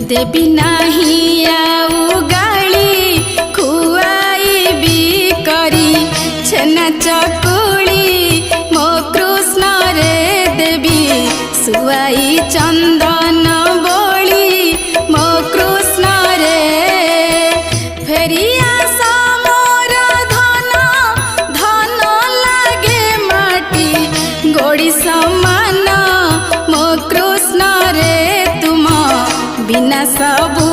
देवी नाही आउ गाली खुआईबी करी छेना चकुली मो कृष्ण रे देवी सुआई चंदन बोली मो कृष्ण रे फेरिया समोर धन धन लागे माटी गोड़ी समान मो कृष्ण रे तुम बिना सबू